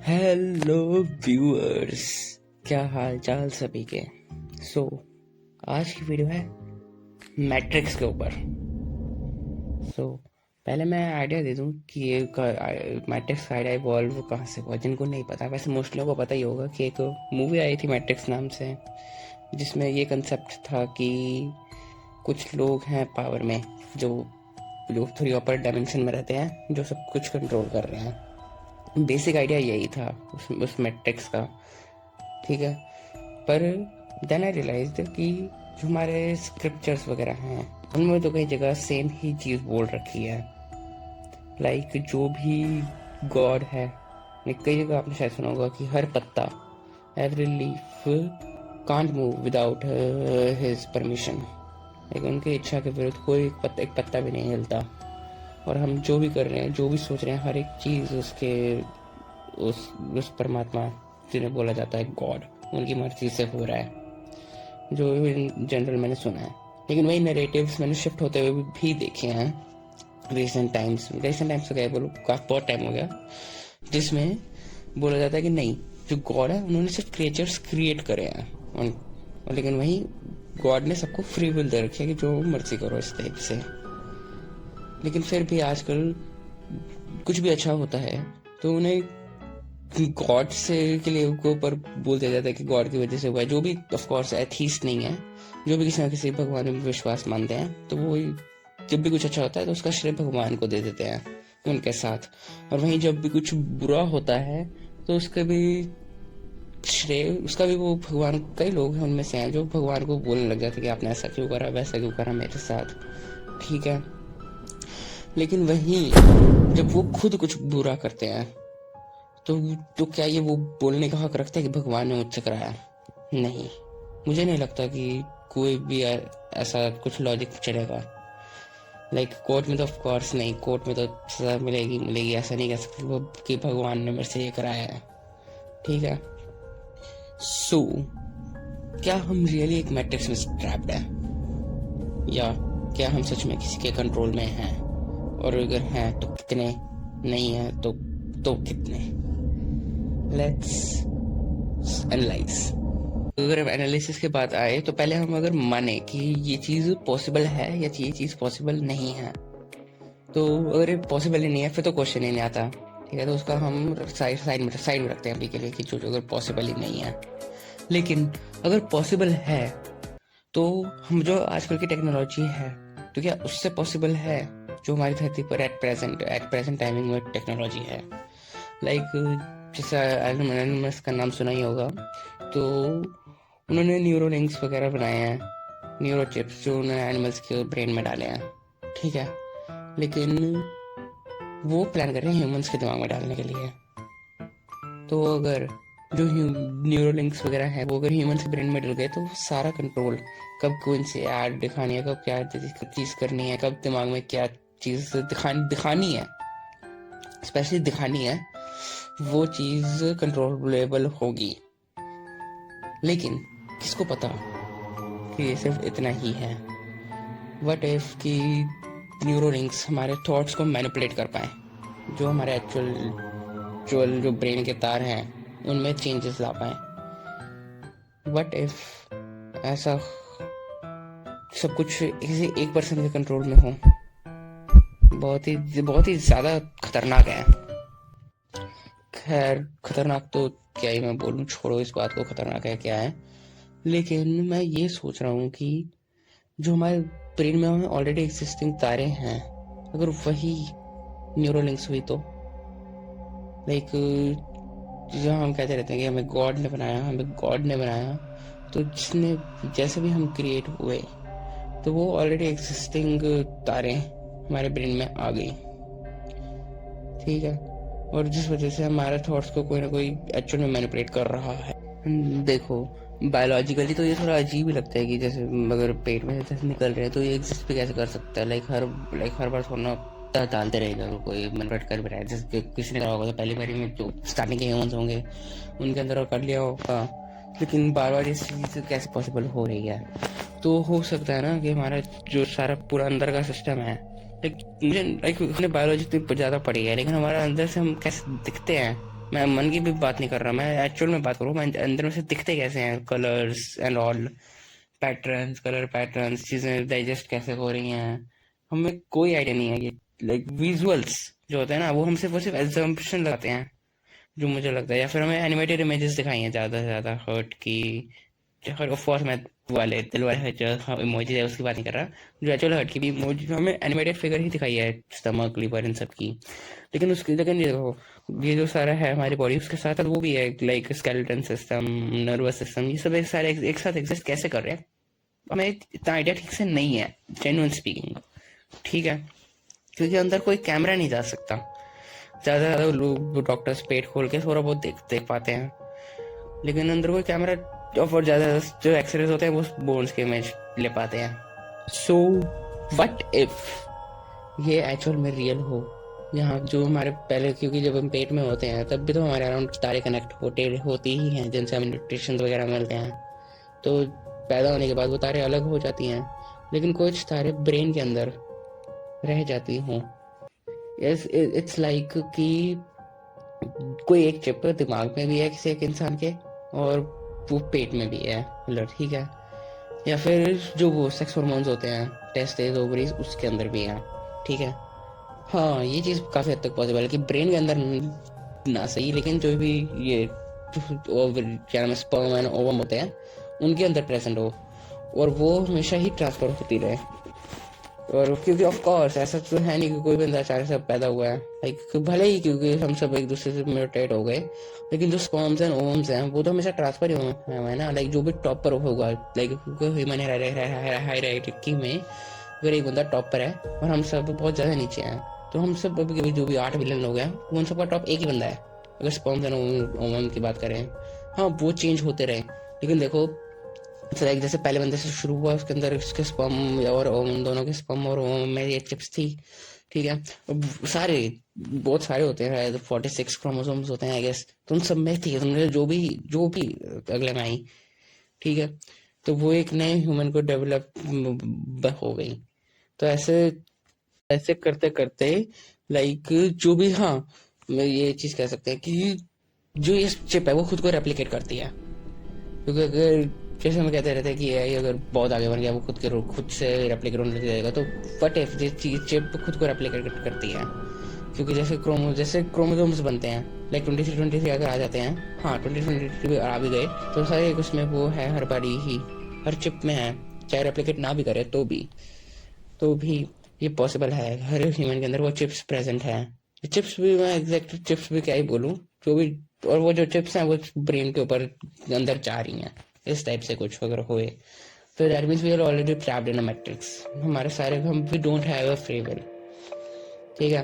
Hello viewers, क्या हाल चाल सभी के। आज की वीडियो है मैट्रिक्स के ऊपर। पहले मैं आइडिया दे दूं कि ये मैट्रिक्स का आइडिया इवॉल्व कहाँ से हुआ। जिनको नहीं पता, वैसे मोस्ट लोगों को पता ही होगा कि एक मूवी आई थी मैट्रिक्स नाम से, जिसमें ये कंसेप्ट था कि कुछ लोग हैं पावर में जो जो थोड़ी अपर डायमेंशन में रहते हैं, जो सब कुछ कंट्रोल कर रहे हैं। बेसिक आइडिया यही था उस मैट्रिक्स का, ठीक है। पर देन आई रियलाइज कि जो हमारे स्क्रिप्चर्स वगैरह हैं उनमें तो कई जगह सेम ही चीज़ बोल रखी है। लाइक जो भी गॉड है, कई जगह आपने शायद सुना होगा कि हर पत्ता, every leaf can't move without his permission. लेकिन उनकी इच्छा के विरुद्ध कोई एक पत्ता भी नहीं हिलता। और हम जो भी कर रहे हैं, जो भी सोच रहे हैं, हर एक चीज़ उसके उस परमात्मा जिन्हें बोला जाता है गॉड, उनकी मर्जी से हो रहा है, जो इन जनरल मैंने सुना है। लेकिन वही नैरेटिव्स मैंने शिफ्ट होते हुए भी देखे हैं रिसेंट टाइम्स तो क्या बोलूँ, काफ़ी बहुत टाइम हो गया, जिसमें बोला जाता है कि नहीं, जो गॉड है उन्होंने सिर्फ क्रिएचर्स क्रिएट करे हैं, लेकिन वहीं गॉड ने सबको फ्री विल दे रखी है कि जो मर्जी करो इस टाइप से। लेकिन फिर भी आजकल कुछ भी अच्छा होता है तो उन्हें गॉड से के लिए उनको ऊपर बोल दिया जाता है कि गॉड की वजह से हुआ है। जो भी ऑफ कोर्स एथीस्ट नहीं है, जो भी किसी ना किसी भगवान में विश्वास मानते हैं, तो वो जब भी कुछ अच्छा होता है तो उसका श्रेय भगवान को दे देते हैं उनके साथ। और वहीं जब भी कुछ बुरा होता है तो उसका भी श्रेय, उसका भी वो भगवान, कई लोग हैं उनमें से हैं जो भगवान को बोलने लग जाते हैं कि आपने ऐसा क्यों करा, वैसा क्यों करा मेरे साथ, ठीक है। लेकिन वहीं जब वो खुद कुछ बुरा करते हैं तो क्या ये वो बोलने का हक रखता है कि भगवान ने मुझसे कराया? नहीं, मुझे नहीं लगता कि कोई भी ऐसा कुछ लॉजिक चलेगा। लाइक कोर्ट में तो ऑफ कोर्स नहीं, कोर्ट में तो सजा मिलेगी, ऐसा नहीं कह सकते वो कि भगवान ने मेरे से ये कराया है, ठीक है। सो क्या हम रियली एक मैट्रिक्स में ट्रैप्ड है, या क्या हम सच में किसी के कंट्रोल में हैं? और अगर हैं तो कितने, नहीं है तो कितने? Let's analyse. अगर हम एनालिसिस के बाद आए तो पहले हम अगर माने कि ये चीज़ पॉसिबल है या ये चीज़ पॉसिबल नहीं है, तो अगर ये पॉसिबल ही नहीं है फिर तो क्वेश्चन ही नहीं आता, ठीक है। तो उसका हम साइड में रखते हैं अभी के लिए कि जो अगर पॉसिबल ही नहीं है। लेकिन अगर पॉसिबल है तो हम जो आजकल की टेक्नोलॉजी है, तो क्या उससे पॉसिबल है जो हमारी धरती पर एट प्रेजेंट टाइमिंग में टेक्नोलॉजी है? लाइक जैसे एलन मस्क का नाम सुना ही होगा, तो उन्होंने न्यूरो लिंक्स वगैरह बनाए हैं, न्यूरो चिप्स जो उन्होंने एनिमल्स के ब्रेन में डाले हैं, ठीक है। लेकिन वो प्लान कर रहे हैं ह्यूमंस के दिमाग में डालने के लिए। तो अगर जो न्यूरो लिंक्स वगैरह है वो अगर ह्यूमन के ब्रेन में डल गए, तो सारा कंट्रोल, कब कौन सी ऐड दिखानी है, कब क्या चीज़ करनी है, कब दिमाग में क्या चीज़ दिखानी है, स्पेशली दिखानी है, वो चीज़ कंट्रोलेबल होगी। लेकिन किसको पता कि ये सिर्फ इतना ही है? व्हाट इफ कि न्यूरो लिंक्स हमारे थॉट्स को मैनिपुलेट कर पाए, जो हमारे एक्चुअल जो ब्रेन के तार हैं उनमें चेंजेस ला पाए? व्हाट इफ ऐसा सब कुछ किसी एक पर्सन के कंट्रोल में हो? बहुत ही ज़्यादा खतरनाक है। खैर, खतरनाक तो क्या ही मैं बोलूँ, छोड़ो इस बात को, खतरनाक है क्या है। लेकिन मैं ये सोच रहा हूँ कि जो हमारे ब्रेन में ऑलरेडी एग्जिस्टिंग तारे हैं, अगर वही न्यूरो लिंक्स हुई तो, लाइक जो हम कहते रहते हैं कि हमें गॉड ने बनाया, तो जिसने जैसे भी हम क्रिएट हुए, तो वो ऑलरेडी एग्जिस्टिंग तारे हमारे ब्रेन में आ गई, ठीक है। और जिस वजह से हमारे थॉट्स को कोई ना कोई एक्चुअल में मैनिपुलेट कर रहा है। देखो, बायोलॉजिकली तो ये थोड़ा अजीब ही लगता है कि जैसे अगर पेट में जैसे निकल रहे हैं तो ये एग्जिस्ट भी कैसे कर सकता है। लाइक हर बार थोड़ा डालते रहेगा, अगर कोई मैनिपुलेट कर भी रहा है, जैसे किसी ने करा होगा तो पहली बारी में जो स्टार्टिंग के ह्यूमंस होंगे उनके अंदर कर लिया होगा। लेकिन बार बार ये चीज़ कैसे पॉसिबल हो रही है? तो हो सकता है ना कि हमारा जो सारा पूरा अंदर का सिस्टम है, मुझे बायोलॉजी तो ज़्यादा पड़ी है, लेकिन हमारे अंदर से हम कैसे दिखते हैं मैं मन की भी बात नहीं कर रहा, मैं एक्चुअल में बात करूँ, मैं अंदर में से दिखते कैसे हैं, colours and all, patterns, colour patterns, चीजें डाइजेस्ट कैसे हो रही हैं, हमें कोई आइडिया नहीं है। ये लाइक विजुअल्स जो होते हैं ना, वो सिर्फ एजम्पशन लगाते हैं, जो मुझे लगता है, या फिर हमें एनिमेटेड इमेजेस दिखाई हैं ज्यादा से ज्यादा हर्ट की। ऑफ कोर्स मैं वाले दिल वाले जो इमोजी है उसकी बात नहीं कर रहा, जो एक्चुअल हर्ट की भी इमोजी हमें एनिमेटेड फिगर ही दिखाई है, स्टमक, लिवर, इन सब की। लेकिन ये देखो, ये जो सारा है हमारी बॉडी, उसके साथ साथ वो भी है, like skeleton system, nervous system, ये सब एक सारे एक साथ एग्जिस्ट कैसे कर रहे हैं, हमें इतना आइडिया ठीक से नहीं है, जेन्युइन स्पीकिंग। ठीक है, क्योंकि अंदर कोई कैमरा नहीं जा सकता, ज्यादा से ज्यादा लोग डॉक्टर्स पेट खोल के थोड़ा बहुत देख पाते हैं, लेकिन अंदर कोई कैमरा, और ज्यादा जो एक्सरेज होते हैं वो बोन्स के इमेज ले पाते हैं। सो व्हाट इफ ये एक्चुअल में रियल हो, यहाँ जो हमारे पहले, क्योंकि जब हम पेट में होते हैं तब भी तो हमारे अराउंड तारे कनेक्ट होती ही हैं, जिनसे हमें न्यूट्रिशन वगैरह मिलते हैं। तो पैदा होने के बाद वो तारे अलग हो जाती हैं, लेकिन कुछ तारे ब्रेन के अंदर रह जाती हों। इट्स लाइक कि कोई एक चिप दिमाग में भी है किसी एक इंसान के, और वो पेट में भी है, मतलब ठीक है, या फिर जो वो सेक्स हार्मोन्स होते हैं, टेस्टेस, ओवरीज, उसके अंदर भी है। ठीक है, हाँ ये चीज़ काफ़ी हद तक पॉसिबल है कि ब्रेन के अंदर ना सही, लेकिन जो भी ये क्या नाम है, स्पर्म एंड ओवम होते हैं, उनके अंदर प्रेजेंट हो, और वो हमेशा ही ट्रांसफर होती रहे। और क्योंकि ऑफ कोर्स ऐसा तो है नहीं कि कोई बंदा अचानक से पैदा हुआ है, लाइक भले ही क्योंकि हम सब एक दूसरे से म्यूटेट हो गए, लेकिन जो स्पर्म्स एंड ओवम्स हैं वो तो हमेशा ट्रांसफर ही हुए हैं ना। लाइक जो भी टॉप पर होगा, लाइक ह्यूमन हायरार्की में अगर एक बंदा टॉप पर है और हम सब बहुत ज़्यादा नीचे हैं, तो हम सब अभी जो भी 8 बिलियन लोग हैं, उन सबका टॉप एक ही बंदा है, अगर स्पर्म्स एंड ओवम की बात करें। हाँ वो चेंज होते रहे, लेकिन देखो, लाइक जैसे पहले बंदे से शुरू हुआ, उसके अंदर उसके स्पर्म और ओवम, दोनों के स्पर्म और ओवम में ये चिप्स थी। ठीक है, सारे बहुत सारे होते हैं, 46 क्रोमोसोम्स होते हैं आई गेस, तो उन सब में थी, तुमने जो भी अगले में आई। ठीक है, तो वो एक नए ह्यूमन को डेवलप हो गई। तो ऐसे ऐसे करते करते, लाइक जो भी, हाँ मैं ये चीज कह सकते हैं कि जो ये चिप है वो खुद को रेप्लिकेट करती है, क्योंकि अगर जैसे हम कहते रहते हैं कि एआई अगर बहुत आगे बन गया, वो खुद से रेप्लिकेट होने लग जाएगा, तो व्हाट इफ ये चीज चिप खुद को रेप्लिकेट करती है। क्योंकि जैसे क्रोमोसोम्स बनते हैं, लाइक 23 अगर आ जाते हैं, हाँ 23 आ भी गए, तो सारे उसमें वो है, हर बारी ही हर चिप में है, चाहे रेप्लिकेट ना भी करे तो भी ये पॉसिबल है, हर ह्यूमन के अंदर वो चिप्स प्रेजेंट है। चिप्स भी, मैं एग्जैक्ट चिप्स भी क्या ही बोलूँ, जो भी, और वो जो चिप्स हैं वो ब्रेन के ऊपर अंदर जा रही हैं, इस टाइप से कुछ अगर हुए, तो that means we are already trapped in a matrix. हमारे सारे हम we don't have a free will. ठीक है,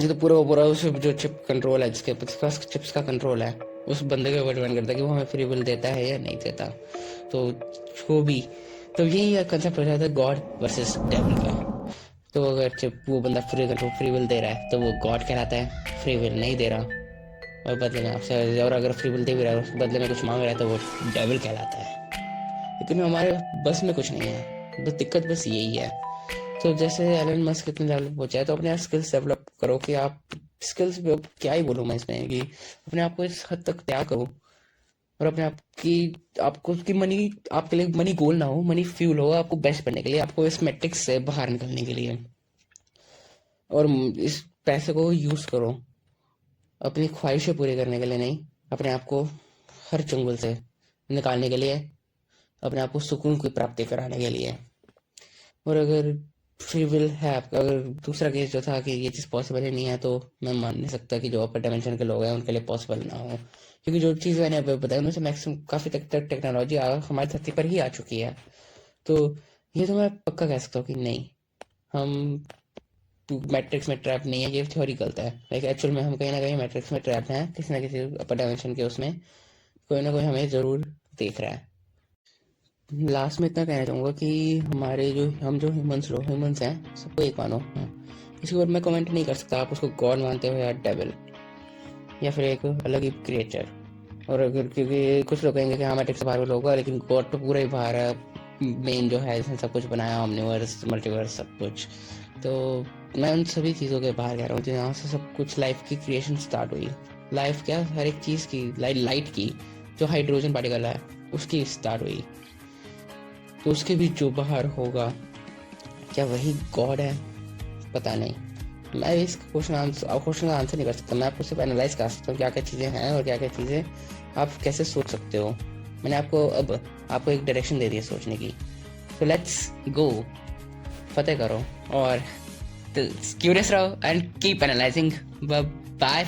ये तो पूरा उस जो चिप कंट्रोल है, जिसके पास चिप्स का कंट्रोल है, उस बंदे के ऊपर डिपेंड करता है कि वो हमें फ्री विल देता है या नहीं देता। तो वो भी, तो यही कंसेप्ट हो जाता है गॉड वर्सेस डेविल का। तो अगर चिप वो बंदा फ्री विल दे रहा है तो वो गॉड कहलाता है, फ्री विल नहीं दे रहा और बदले में आपसे, और अगर फ्री विल दे भी रहा है और बदले में कुछ मांग रहा है, तो वो डेविल कहलाता है। लेकिन हमारे बस में कुछ नहीं है, बस दिक्कत बस यही है। तो जैसे एलन मस्क इतने डेवलप हो जाए, तो अपने स्किल्स डेवलप करो, कि आप स्किल्स क्या ही बोलूँ मैं इसमें, कि अपने आप को इस हद तक त्याग करो, और अपने आप की, आपको की मनी, आपके लिए मनी गोल ना हो, मनी फ्यूल हो आपको बेस्ट बनने के लिए, आपको इस मैट्रिक्स से बाहर निकलने के लिए, और इस पैसे को यूज करो अपनी ख्वाहिशें पूरी करने के लिए, नहीं अपने आप को हर चंगुल से निकालने के लिए, अपने आप को सुकून की प्राप्ति कराने के लिए। और अगर फ्री विल है आपका, अगर दूसरा केस जो था कि ये चीज़ पॉसिबल ही नहीं है, तो मैं मान नहीं सकता कि जो अपर डायमेंशन के लोग हैं उनके लिए पॉसिबल ना हो, क्योंकि जो चीज़ मैंने अभी बताया उनमें से मैक्सिमम काफ़ी तक टेक्नोलॉजी हमारी धरती पर ही आ चुकी है। तो ये तो मैं पक्का कह सकता हूँ कि नहीं, हम मैट्रिक्स में ट्रैप नहीं है, ये थ्योरी गलत है। लाइक एक्चुअल में हम कहीं ना कहीं मैट्रिक्स में ट्रैप हैं, किसी ना किसी अपर डायमेंशन के उसमें कोई ना कोई हमें ज़रूर देख रहा है। लास्ट में इतना कहना चाहूँगा कि हमारे जो ह्यूमंस हैं, सबको एक मानो। हाँ, इसके ऊपर मैं कमेंट नहीं कर सकता, आप उसको गॉड मानते हो या डेविल या फिर एक अलग ही क्रिएचर। और अगर, क्योंकि कुछ लोग कहेंगे कि हाँ मैट्रिक्स से बाहर होगा, लेकिन गॉड तो पूरा ही बाहर है, मेन जो है जिसने सब कुछ बनाया, ओमनिवर्स, मल्टीवर्स, सब कुछ। तो मैं उन सभी चीज़ों के बाहर कह रहा हूँ जहाँ से सब कुछ लाइफ की क्रिएशन स्टार्ट हुई, लाइफ क्या, हर एक चीज़ की, लाइट की जो हाइड्रोजन पार्टिकल है उसकी स्टार्ट हुई। तो उसके भी जो बाहर होगा, क्या वही गॉड है? पता नहीं। मैं इस क्वेश्चन का आंसर नहीं कर सकता। मैं आपको सिर्फ एनालाइज कर सकता हूँ क्या क्या चीज़ें हैं और क्या क्या चीज़ें आप कैसे सोच सकते हो। मैंने आपको एक डायरेक्शन दे दी है सोचने की। तो लेट्स गो, फतेह करो और क्यूरियस रहो एंड कीप एनालाइजिंग। बाय।